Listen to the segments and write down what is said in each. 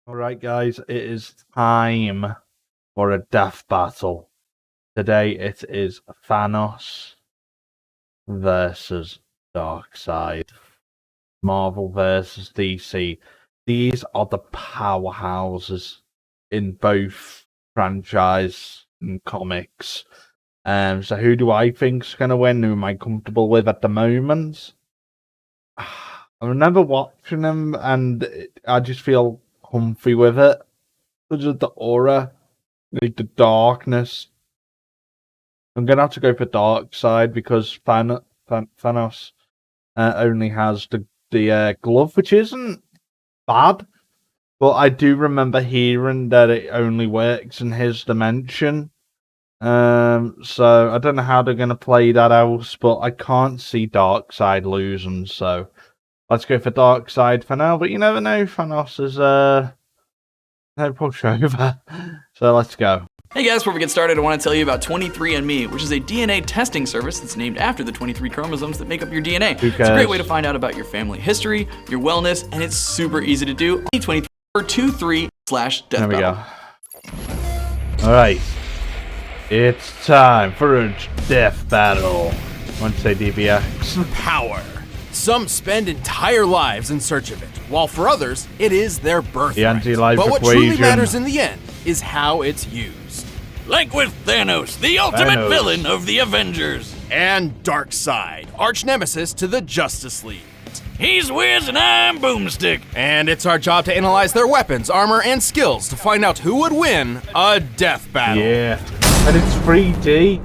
Alright guys, it is time for a death battle. Today it is Thanos versus Darkseid. Marvel versus DC. These are the powerhouses in both franchise and comics. So who do I think's gonna win? Who am I comfortable with at the moment? I remember watching them and I just feel comfy with it because of the aura, like the darkness. I'm gonna have to go for Darkseid because Thanos only has the glove, which isn't bad, but I do remember hearing that it only works in his dimension. So I don't know how they're gonna play that out, but I can't see Darkseid losing. So let's go for Darkseid for now, but you never know. Thanos is no pushover. So let's go. Hey guys, before we get started, I want to tell you about 23andMe, which is a DNA testing service that's named after the 23 chromosomes that make up your DNA. It's a great way to find out about your family history, your wellness, and it's super easy to do. 23/23/death. There we go. Alright. It's time for a death battle. I want to say DBX. Power. Some spend entire lives in search of it, while for others, it is their birthright. The anti-life But what equation. truly matters in the end is how it's used. Like with Thanos, the ultimate villain of the Avengers. And Darkseid, arch nemesis to the Justice League. He's Wiz and I'm Boomstick. And it's our job to analyze their weapons, armor, and skills to find out who would win a death battle. Yeah. And it's 3D.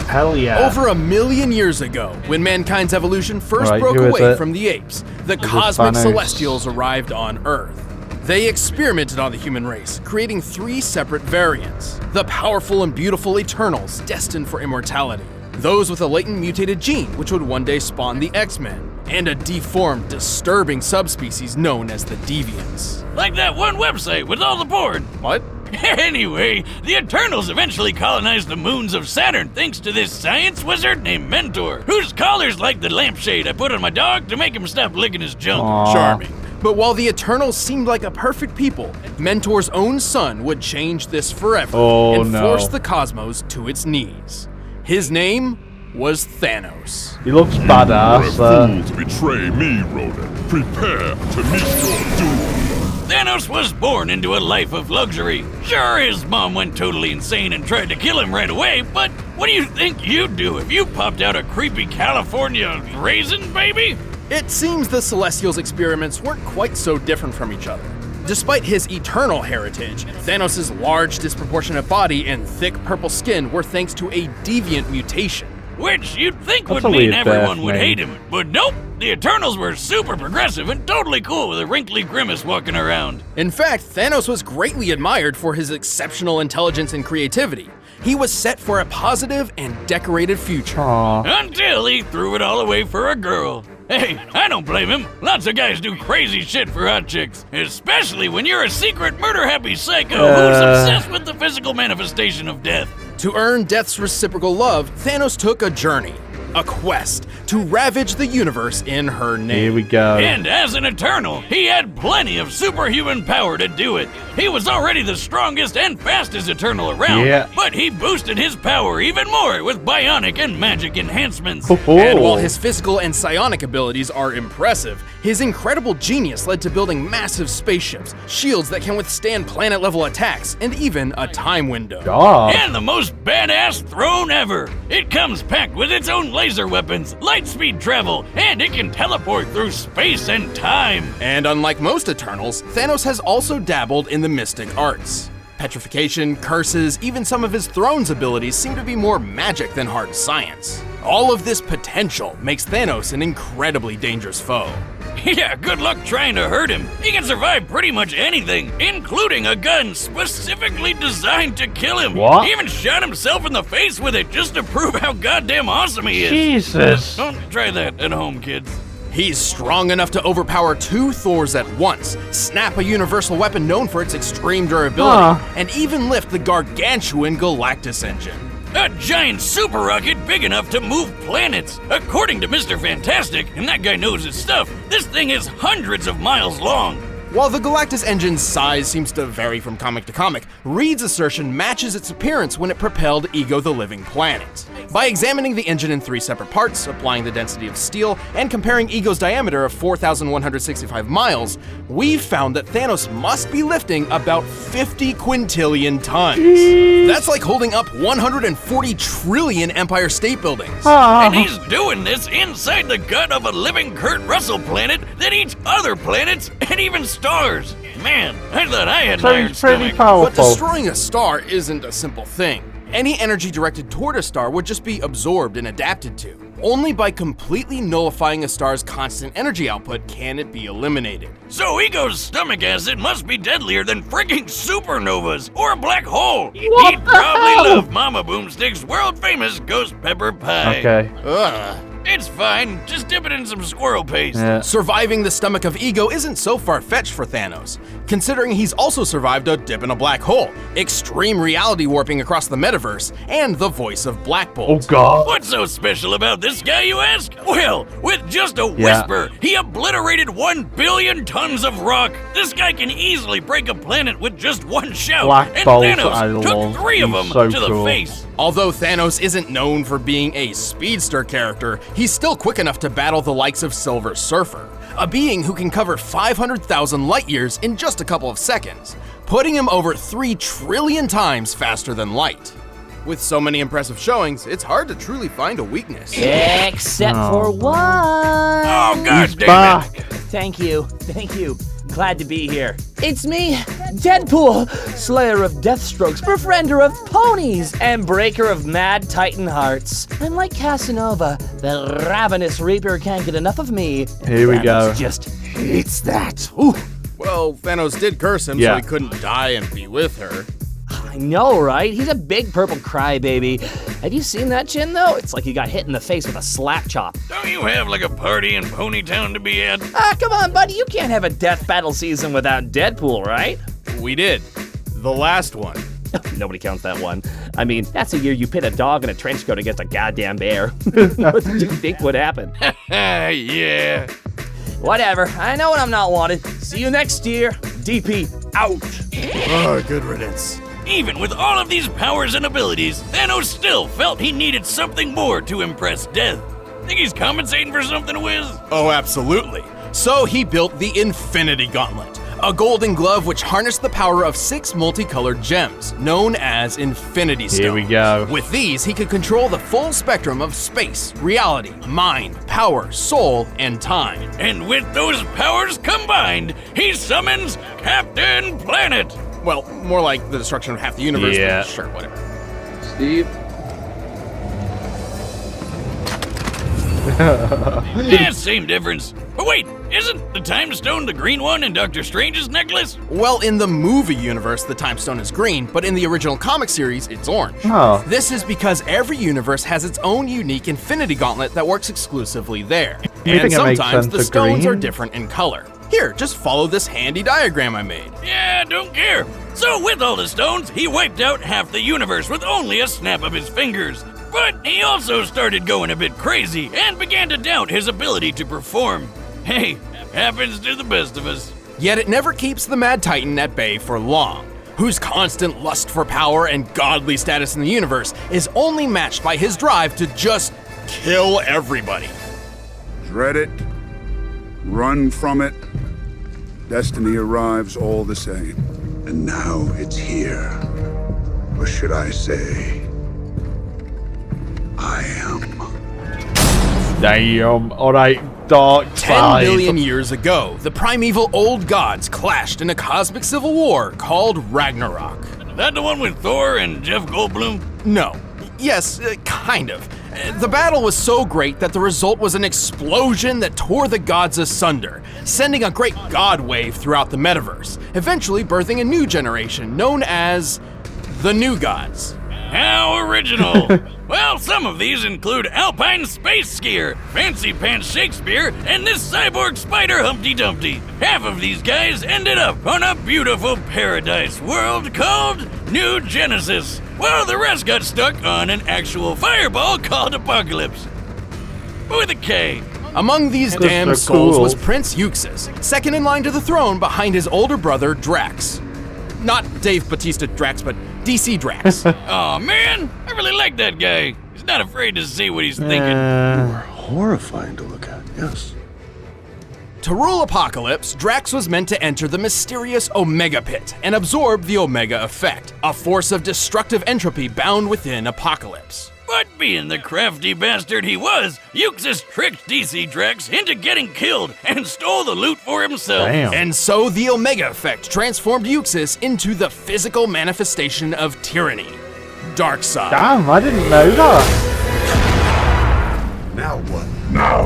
Hell yeah. Over 1 million years ago, when mankind's evolution first Right, broke who is away it? from the apes, the Is it cosmic Thanos? celestials arrived on Earth. They experimented on the human race, creating 3 separate variants. The powerful and beautiful Eternals, destined for immortality. Those with a latent mutated gene, which would one day spawn the X-Men. And a deformed, disturbing subspecies known as the Deviants. Like that one website with all the porn. What? Anyway, the Eternals eventually colonized the moons of Saturn thanks to this science wizard named Mentor, whose collar's like the lampshade I put on my dog to make him stop licking his junk. Aww. Charming. But while the Eternals seemed like a perfect people, Mentor's own son would change this forever and force the cosmos to its knees. His name was Thanos. He looks badass. You're a fool to betray me, Ronan. Prepare to meet your doom. Thanos was born into a life of luxury. Sure, his mom went totally insane and tried to kill him right away, but what do you think you'd do if you popped out a creepy California raisin, baby? It seems the Celestials' experiments weren't quite so different from each other. Despite his eternal heritage, Thanos' large, disproportionate body and thick purple skin were thanks to a deviant mutation. Which you'd think That's would a mean weird everyone death would name. hate him, but nope! The Eternals were super progressive and totally cool with a wrinkly grimace walking around. In fact, Thanos was greatly admired for his exceptional intelligence and creativity. He was set for a positive and decorated future. Aww. Until he threw it all away for a girl. Hey, I don't blame him. Lots of guys do crazy shit for hot chicks, especially when you're a secret murder-happy psycho who's obsessed with the physical manifestation of death. To earn Death's reciprocal love, Thanos took a journey, a quest, to ravage the universe in her name. Here we go. And as an Eternal, he had plenty of superhuman power to do it. He was already the strongest and fastest Eternal around, Yeah. but he boosted his power even more with bionic and magic enhancements. And while his physical and psionic abilities are impressive, his incredible genius led to building massive spaceships, shields that can withstand planet-level attacks, and even a time window. God. And the most badass throne ever. It comes packed with its own laser weapons, light speed travel, and it can teleport through space and time. And unlike most Eternals, Thanos has also dabbled in the mystic arts. Petrification, curses, even some of his throne's abilities seem to be more magic than hard science. All of this potential makes Thanos an incredibly dangerous foe. Yeah, good luck trying to hurt him. He can survive pretty much anything, including a gun specifically designed to kill him. What? He even shot himself in the face with it just to prove how goddamn awesome he is. Jesus. Don't try that at home, kids. He's strong enough to overpower 2 Thors at once, snap a universal weapon known for its extreme durability, and even lift the gargantuan Galactus engine. A giant super rocket big enough to move planets. According to Mr. Fantastic, and that guy knows his stuff, this thing is hundreds of miles long. While the Galactus engine's size seems to vary from comic to comic, Reed's assertion matches its appearance when it propelled Ego the Living Planet. By examining the engine in 3 separate parts, applying the density of steel, and comparing Ego's diameter of 4,165 miles, we've found that Thanos must be lifting about 50 quintillion tons. That's like holding up 140 trillion Empire State Buildings. And he's doing this inside the gut of a living Kurt Russell planet that eats other planets and even stars. Man, I thought I had an So iron he's pretty stomach. powerful. But destroying a star isn't a simple thing. Any energy directed toward a star would just be absorbed and adapted to. Only by completely nullifying a star's constant energy output can it be eliminated. So Ego's stomach acid must be deadlier than freaking supernovas or a black hole. What He'd the probably hell? love Mama Boomstick's world-famous ghost pepper pie. Okay. Ugh. It's fine, just dip it in some squirrel paste. Yeah. Surviving the stomach of Ego isn't so far-fetched for Thanos, considering he's also survived a dip in a black hole, extreme reality warping across the metaverse, and the voice of Black Oh Bolt. god. What's so special about this guy, you ask? Well, with just a Yeah. whisper, he obliterated 1 billion tons of rock. This guy can easily break a planet with just one shout. Black and Bolt, I Thanos love. took 3 of He's them so to the cool. face. Although Thanos isn't known for being a speedster character, he's still quick enough to battle the likes of Silver Surfer, a being who can cover 500,000 light years in just a couple of seconds, putting him over 3 trillion times faster than light. With so many impressive showings, it's hard to truly find a weakness. Except for one. Oh, god He's damn back. Thank you. Glad to be here. It's me, Deadpool, slayer of deathstrokes, befriender of ponies, and breaker of mad titan hearts. And like Casanova, the ravenous reaper can't get enough of me. Here we Thanos go. just hates that. Ooh. Well, Thanos did curse him so Yeah. he couldn't die and be with her. I know, right? He's a big purple crybaby. Have you seen that chin, though? It's like he got hit in the face with a slap chop. Don't you have like a party in Ponytown to be at? Ah, come on, buddy. You can't have a death battle season without Deadpool, right? We did. The last one. Nobody counts that one. I mean, that's a year you pit a dog in a trench coat against a goddamn bear. What did you think would happen? Yeah. Whatever. I know when I'm not wanted. See you next year. DP out. Oh, good riddance. Even with all of these powers and abilities, Thanos still felt he needed something more to impress Death. Think he's compensating for something, Wiz? Oh, absolutely. So he built the Infinity Gauntlet, a golden glove which harnessed the power of 6 multicolored gems, known as Infinity Stones. Here we go. With these, he could control the full spectrum of space, reality, mind, power, soul, and time. And with those powers combined, he summons Captain Planet. Well, more like the destruction of half the universe, Yeah. but sure, whatever. Steve? Yeah, same difference. But wait, isn't the Time Stone the green one in Doctor Strange's necklace? Well, in the movie universe, the Time Stone is green, but in the original comic series, it's orange. Oh. This is because every universe has its own unique Infinity Gauntlet that works exclusively there. You And think it makes sometimes sense the for stones are green? different in color. Here, just follow this handy diagram I made. Yeah, don't care. So with all the stones, he wiped out half the universe with only a snap of his fingers. But he also started going a bit crazy and began to doubt his ability to perform. Hey, happens to the best of us. Yet it never keeps the Mad Titan at bay for long, whose constant lust for power and godly status in the universe is only matched by his drive to just kill everybody. Dread it, run from it. Destiny arrives all the same. And now it's here. Or should I say, I am. Damn. Alright, 10 Darkseid. million years ago, the primeval old gods clashed in a cosmic civil war called Ragnarok. That the one with Thor and Jeff Goldblum? No. Yes, kind of. The battle was so great that the result was an explosion that tore the gods asunder, sending a great god wave throughout the metaverse, eventually birthing a new generation known as the New Gods. How original! Well, some of these include Alpine Space Skier, Fancy Pants Shakespeare, and this cyborg spider Humpty Dumpty. Half of these guys ended up on a beautiful paradise world called New Genesis, while the rest got stuck on an actual fireball called Apocalypse. With a K. Among these Those damned are souls cool. was Prince Euxis, second in line to the throne behind his older brother Drax. Not Dave Bautista Drax, but DC Drax. Aw, man, I really like that guy. He's not afraid to say what he's thinking. Horrifying to look at, yes. To rule Apocalypse, Drax was meant to enter the mysterious Omega Pit and absorb the Omega Effect, a force of destructive entropy bound within Apocalypse. But being the crafty bastard he was, Euxis tricked DC Drax into getting killed and stole the loot for himself. Damn. And so the Omega Effect transformed Euxis into the physical manifestation of tyranny, Darkseid. Damn, I didn't know that. Now what? Now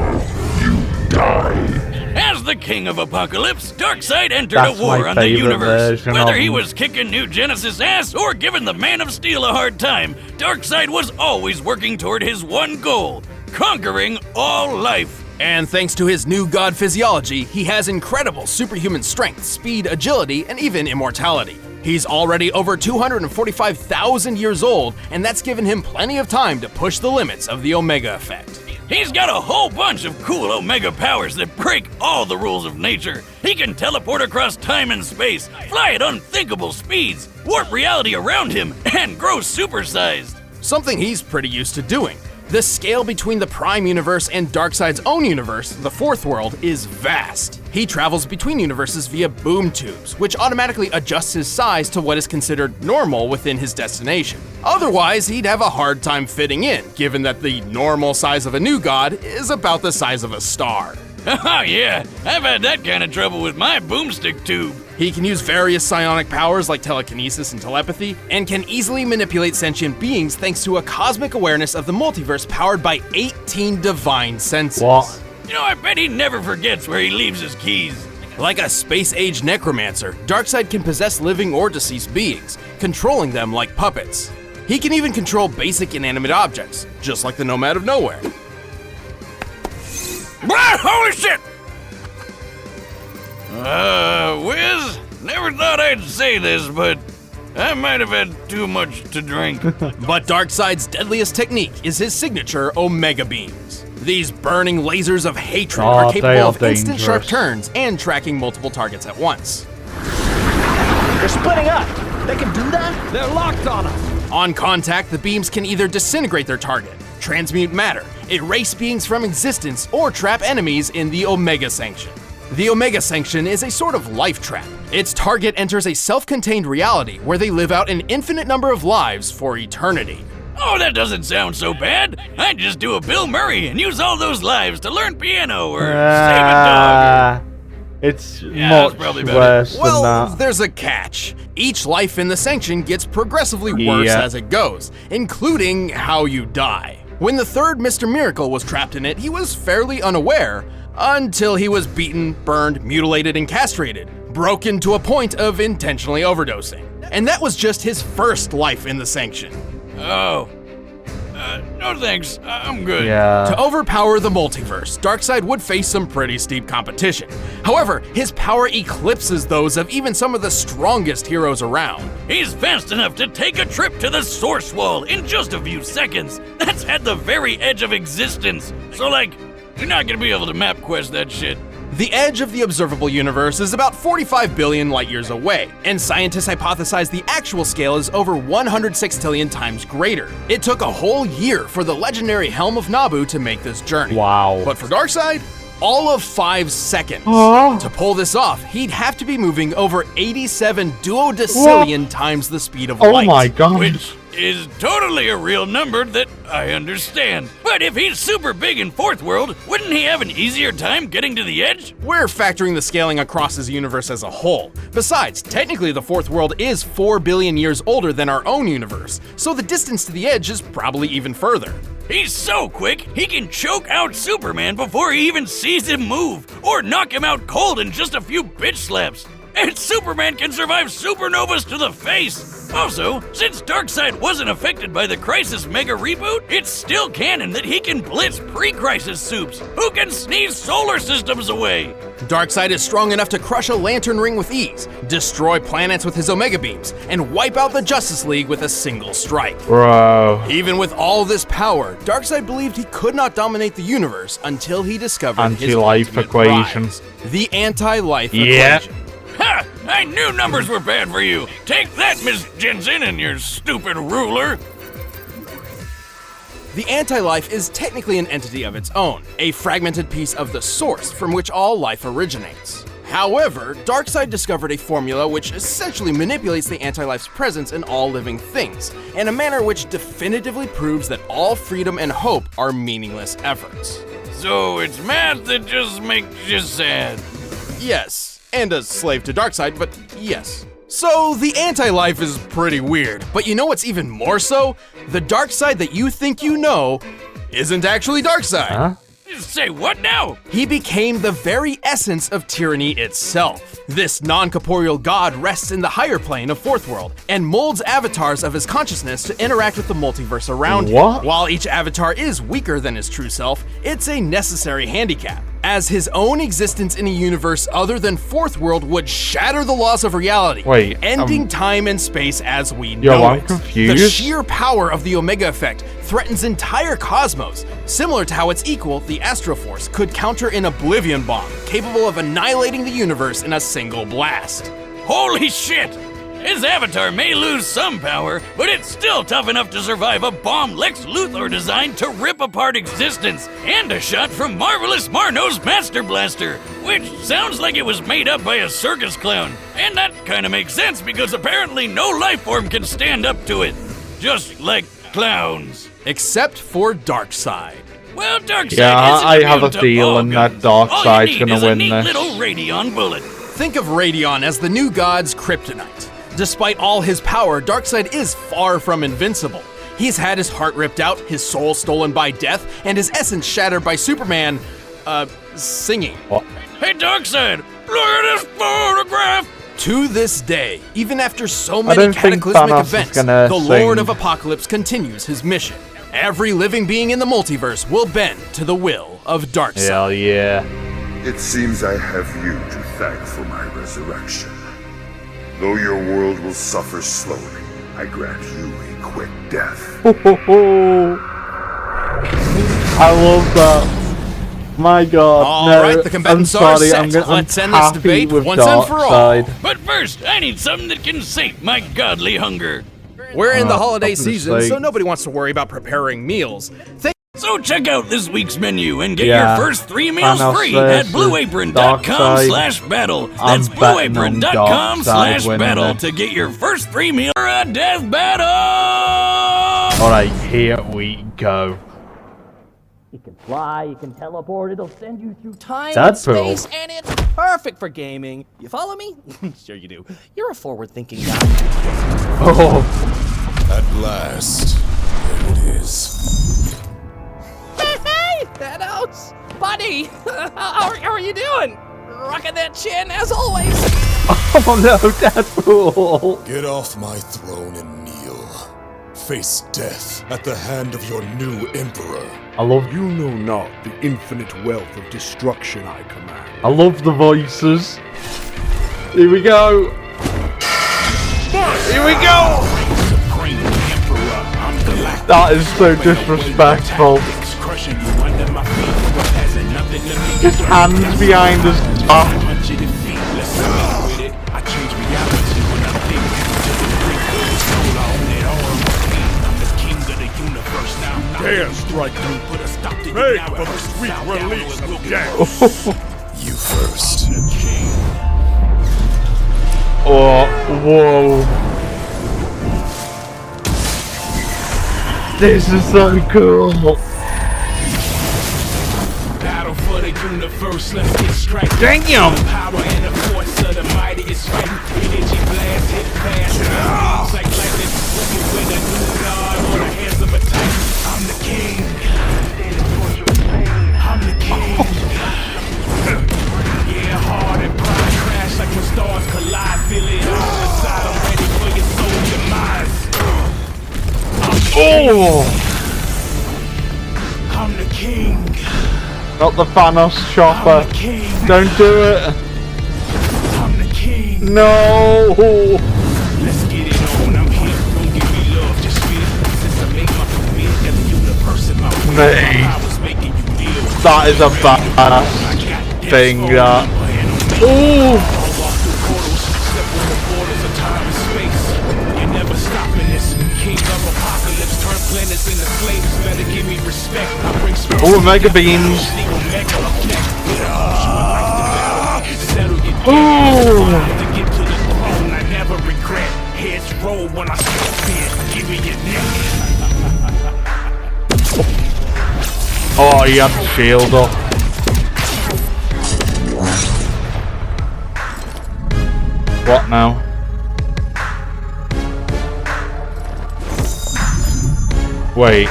you die. As the king of Apocalypse, Darkseid entered That's a war my on the favorite universe. version Whether of he him. was kicking New Genesis' ass or giving the Man of Steel a hard time, Darkseid was always working toward his one goal, conquering all life. And thanks to his new god physiology, he has incredible superhuman strength, speed, agility, and even immortality. He's already over 245,000 years old, and that's given him plenty of time to push the limits of the Omega Effect. He's got a whole bunch of cool Omega powers that break all the rules of nature. He can teleport across time and space, fly at unthinkable speeds, warp reality around him, and grow supersized. Something he's pretty used to doing. The scale between the Prime Universe and Darkseid's own universe, the Fourth World, is vast. He travels between universes via boom tubes, which automatically adjusts his size to what is considered normal within his destination. Otherwise, he'd have a hard time fitting in, given that the normal size of a new god is about the size of a star. Oh yeah, I've had that kind of trouble with my boomstick tube. He can use various psionic powers like telekinesis and telepathy, and can easily manipulate sentient beings thanks to a cosmic awareness of the multiverse powered by 18 divine senses. What? You know, I bet he never forgets where he leaves his keys. Like a space-age necromancer, Darkseid can possess living or deceased beings, controlling them like puppets. He can even control basic inanimate objects, just like the Nomad of Nowhere. Holy shit! Wiz, never thought I'd say this, but I might have had too much to drink. But Darkseid's deadliest technique is his signature Omega Beams. These burning lasers of hatred Oh, are they capable are of instant sharp dangerous. turns and tracking multiple targets at once. They're splitting up. They can do that? They're locked on us. On contact, the beams can either disintegrate their target, transmute matter, erase beings from existence, or trap enemies in the Omega Sanction. The Omega Sanction is a sort of life trap. Its target enters a self-contained reality where they live out an infinite number of lives for eternity. Oh, that doesn't sound so bad. I'd just do a Bill Murray and use all those lives to learn piano or save a dog. It's Yeah, that's much probably better. worse than Well, that. there's a catch. Each life in the Sanction gets progressively worse Yeah. as it goes, including how you die. When the third Mr. Miracle was trapped in it, he was fairly unaware until he was beaten, burned, mutilated, and castrated, broken to a point of intentionally overdosing. And that was just his first life in the Sanction. Oh. No thanks. I'm good. Yeah. To overpower the multiverse, Darkseid would face some pretty steep competition. However, his power eclipses those of even some of the strongest heroes around. He's fast enough to take a trip to the Source Wall in just a few seconds. That's at the very edge of existence. So, like, you're not gonna be able to map quest that shit. The edge of the observable universe is about 45 billion light years away, and scientists hypothesize the actual scale is over 100 sextillion times greater. It took a whole year for the legendary Helm of Nabu to make this journey. Wow. But for Darkseid, all of 5 seconds. Oh. To pull this off, he'd have to be moving over 87 duodecillion times the speed of Oh light. my god. Which is totally a real number that I understand. But if he's super big in Fourth World, wouldn't he have an easier time getting to the edge? We're factoring the scaling across his universe as a whole. Besides, technically the Fourth World is 4 billion years older than our own universe, so the distance to the edge is probably even further. He's so quick, he can choke out Superman before he even sees him move, or knock him out cold in just a few bitch slaps. And Superman can survive supernovas to the face. Also, since Darkseid wasn't affected by the Crisis Mega Reboot, it's still canon that he can blitz pre-Crisis soups who can sneeze solar systems away. Darkseid is strong enough to crush a lantern ring with ease, destroy planets with his Omega Beams, and wipe out the Justice League with a single strike. Bro. Even with all this power, Darkseid believed he could not dominate the universe until he discovered Anti-life his equation. prize, the anti-life Yeah. equation. Ha! I knew numbers were bad for you. Take that, Miss Jensen, and your stupid ruler. The anti-life is technically an entity of its own, a fragmented piece of the source from which all life originates. However, Darkseid discovered a formula which essentially manipulates the anti-life's presence in all living things, in a manner which definitively proves that all freedom and hope are meaningless efforts. So it's math that just makes you sad. Yes, and a slave to Darkseid, but yes. So the anti-life is pretty weird, but you know what's even more so? The Darkseid that you think you know isn't actually Darkseid. Huh? Say what now? He became the very essence of tyranny itself. This non-corporeal god rests in the higher plane of Fourth World and molds avatars of his consciousness to interact with the multiverse around him. What? While each avatar is weaker than his true self, it's a necessary handicap, as his own existence in a universe other than Fourth World would shatter the laws of reality, Wait, ending time and space as we Yo, know I'm it. confused. The sheer power of the Omega Effect threatens entire cosmos, similar to how its equal, the Astroforce, could counter an Oblivion bomb, capable of annihilating the universe in a single blast. Holy shit! His avatar may lose some power, but it's still tough enough to survive a bomb Lex Luthor designed to rip apart existence, and a shot from Marvelous Marno's Master Blaster, which sounds like it was made up by a circus clown. And that kinda makes sense because apparently no life form can stand up to it. Just like clowns. Except for Darkseid. Well, Darkseid Yeah, isn't I have immune a to feeling all that guns. All you Darkseid's need gonna is a win neat this. little Radion bullet. Think of Radion as the new god's kryptonite. Despite all his power, Darkseid is far from invincible. He's had his heart ripped out, his soul stolen by death, and his essence shattered by Superman, singing. Hey, Darkseid, look at this photograph! To this day, even after so I many don't think cataclysmic Thanos is events, gonna the Lord sing. of Apocalypse continues his mission. Every living being in the multiverse will bend to the will of Darkseid. Hell yeah. It seems I have you to thank for my resurrection. Though your world will suffer slowly, I grant you a quick death. I love that. My God. All no, right, the combatants I'm are sorry, set. I'm gonna, Let's I'm end this happy debate with once and for all. Darkseid. But first, I need something that can sate my godly hunger. We're in the Oh, holiday for season, sake. so nobody wants to worry about preparing meals. So check out this week's menu and get Yeah. your first 3 meals Thanos free at versus blueapron.com/battle. I'm That's betting on Darkseid blueapron.com/battle winning to get your first 3 meals for a death battle. Alright, here we go. You can fly, you can teleport, it'll send you through time Deadpool. and space, and it's perfect for gaming. You follow me? Sure you do. You're a forward-thinking guy. Oh, At last, there it is. Hey, Thanos! Buddy! How are you doing? Rocking that chin as always. oh no, Deadpool. Get off my throne and kneel. Face death at the hand of your new emperor. I love You know not the infinite wealth of destruction I command. the voices. Here we go. Here we go. Supreme Emperor, I'm galactic. That is so disrespectful. Crushing you under my feet. What has nothing to me. His hands behind his back. Punch it in feet. Let's go with it. I change reality when I think. Just a drink of the soul. I own it all. I'm the king of the universe now. Dare strike me. Put a stop to Pay you now. for the sweet release of death. You first. Oh, whoa. This is so cool. Battle for the universe, let's get straight. Damn. Power and the force of the mighty is right. Energy blast, hit fast. Moves like lightning. Working with a new god on the hands of a titan. I'm the king. I'm the king. Yeah, hard and pride crash like when stars collide. Feel it on the side. I'm ready for your soul, your mind. Oh! I'm the king. Not the Thanos chopper. I'm the king. Don't do it. I'm the king. No! Let's get it on. I'm here. Don't give me love, just fear. Since I made my career as a universe in my way, Mate. I was making you deal. That is a badass thing, that. Ooh! I'll walk through portals, step on the borders of time and space. You're never stopping this. King of apocalypse, turn planets into slaves. Better give me respect. I bring spirit. Oh, mega beams. Ooh. To get to the throne, I never regret. Heads roll when I step in. Give me your neck. Oh, he had the shield up. What now? Wait.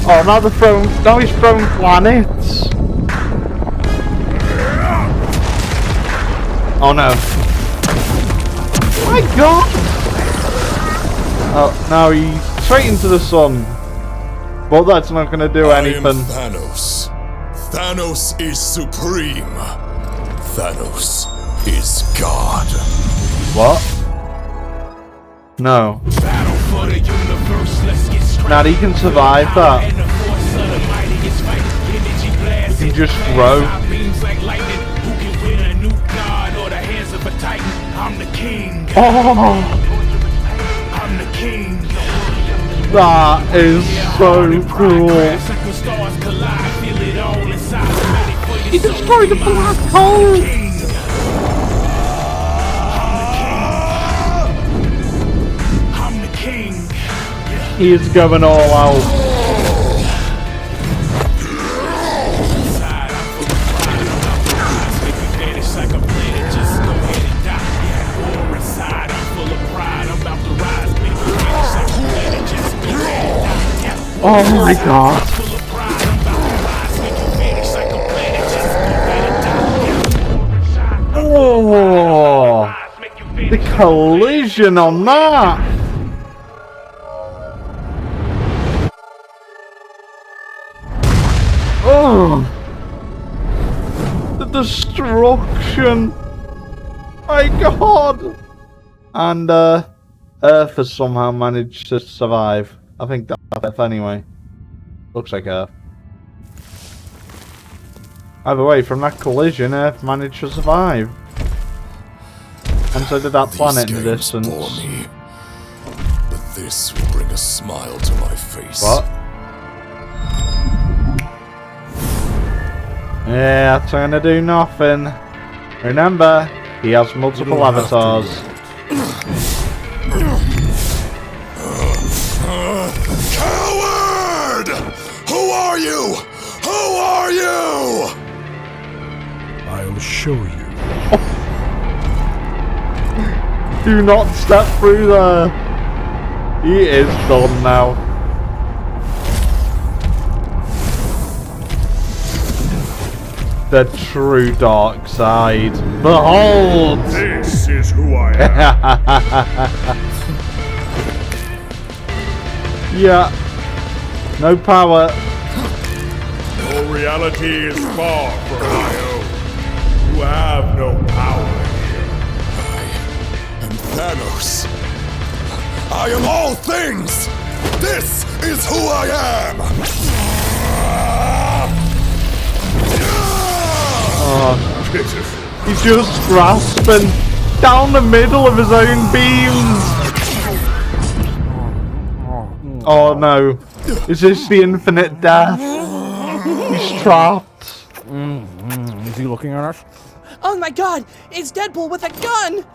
Oh, now they're throwing. Now he's throwing planets. Oh no. My God! Oh, now he's straight into the sun. Well, that's not gonna do anything. I am Thanos. Thanos is supreme. Thanos is God. What? No. Battle for the universe. Let's get straight. Now he can survive that. And the force of the mighty is fight. Energy blast. He can just throw. Beams like lightning. Who can win a new god or the hands of a titan? I'm the king. Oh, I'm the king. that is so cool. Stars collide, feel it all inside. He destroyed the black hole. I'm the king. He is going all out. Oh my God. Oh, the collision on that. Oh, the destruction. My God. And Earth has somehow managed to survive. I think that's Earth anyway. Looks like Earth. Either way, from that collision, Earth managed to survive. And so did that planet in the distance. Bore me, but this will bring a smile to my face. What? Yeah, that's gonna do nothing. Remember, he has multiple avatars. Coward! Who are you? Who are you? I'll show you. Do not step through there. He is done now. The true Darkseid. Behold! This is who I am. Yeah. No power. Your reality is far from my own. You have no power here. I am Thanos. I am all things. This is who I am. Oh, he's just grasping down the middle of his own beams. Oh no. Is this the infinite death? He's trapped. Is he looking at us? Oh my God! It's Deadpool with a gun!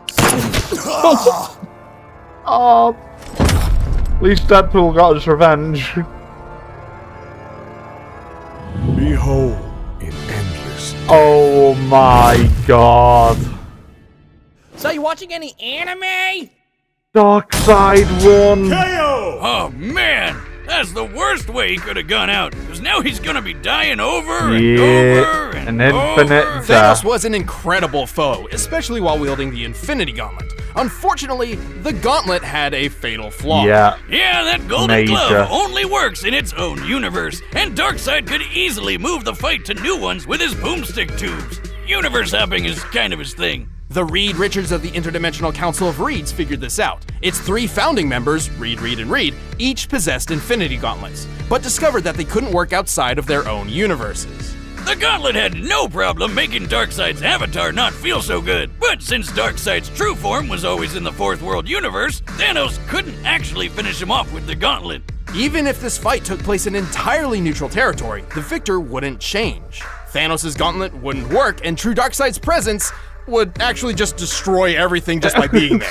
Oh. At least Deadpool got his revenge. Behold in endless. Oh my God. So you watching any anime? Darkseid won. Oh man, that's the worst way he could have gone out. Because now he's gonna be dying over and Yeah, over and an infinite over. death. Thanos was an incredible foe, especially while wielding the Infinity Gauntlet. Unfortunately, the gauntlet had a fatal flaw. Yeah. Yeah, that golden Major. glove only works in its own universe, and Darkseid could easily move the fight to new ones with his boomstick tubes. Universe hopping is kind of his thing. The Reed Richards of the Interdimensional Council of Reeds figured this out. Its 3 founding members, Reed, Reed, and Reed, each possessed Infinity Gauntlets, but discovered that they couldn't work outside of their own universes. The gauntlet had no problem making Darkseid's avatar not feel so good. But since Darkseid's true form was always in the Fourth World universe, Thanos couldn't actually finish him off with the gauntlet. Even if this fight took place in entirely neutral territory, the victor wouldn't change. Thanos' gauntlet wouldn't work, and true Darkseid's presence would actually just destroy everything just by being there.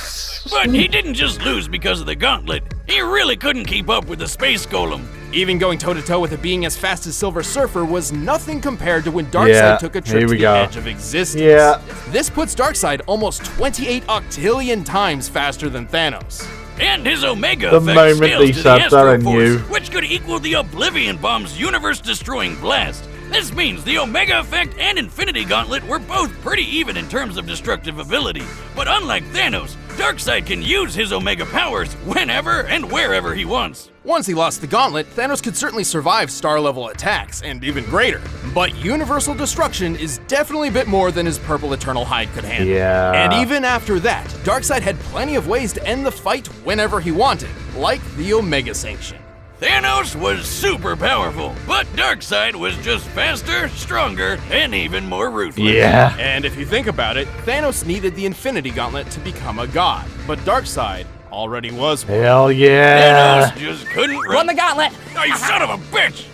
But he didn't just lose because of the gauntlet. He really couldn't keep up with the space golem. Even going toe-to-toe with a being as fast as Silver Surfer was nothing compared to when Darkseid took a trip to the edge of existence. Yeah. This puts Darkseid almost 28 octillion times faster than Thanos. And his Omega The effect moment scales they to the said that, I Astro Force, knew. which could equal the Oblivion Bomb's universe-destroying blast. This means the Omega Effect and Infinity Gauntlet were both pretty even in terms of destructive ability. But unlike Thanos, Darkseid can use his Omega powers whenever and wherever he wants. Once he lost the gauntlet, Thanos could certainly survive star-level attacks, and even greater. But universal destruction is definitely a bit more than his purple eternal hide could handle. Yeah. And even after that, Darkseid had plenty of ways to end the fight whenever he wanted, like the Omega Sanction. Thanos was super powerful, but Darkseid was just faster, stronger, and even more ruthless. Yeah. And if you think about it, Thanos needed the Infinity Gauntlet to become a god, but Darkseid already was one. Hell yeah. Thanos just couldn't Run the gauntlet! Oh, you son of a bitch!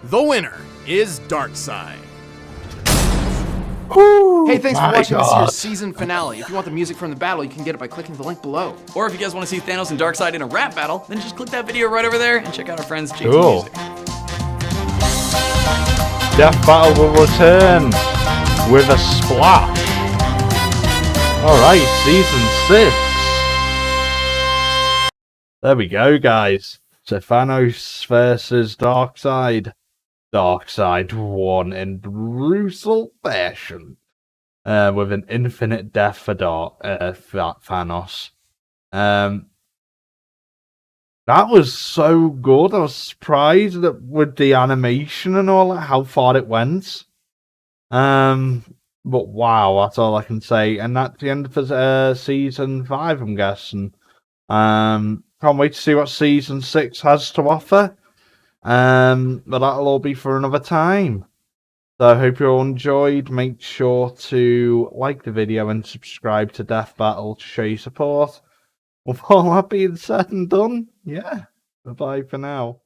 The winner is Darkseid. Hey, thanks for my watching this God. year's season finale. If you want the music from the battle, you can get it by clicking the link below. Or if you guys want to see Thanos and Darkseid in a rap battle, then just click that video right over there and check out our friends JT Cool. Music. Death Battle will return with a splash. Alright, season 6. There we go, guys. So Thanos versus Darkseid. Darkseid won in brutal fashion. With an infinite death for Thanos. That was so good. I was surprised that with the animation and all that, how far it went. But wow, that's all I can say. And that's the end of season 5, I'm guessing. Can't wait to see what season 6 has to offer. But that'll all be for another time. So I hope you all enjoyed. Make sure to like the video and subscribe to Death Battle to show your support. With all that being said and done, yeah. Bye-bye for now.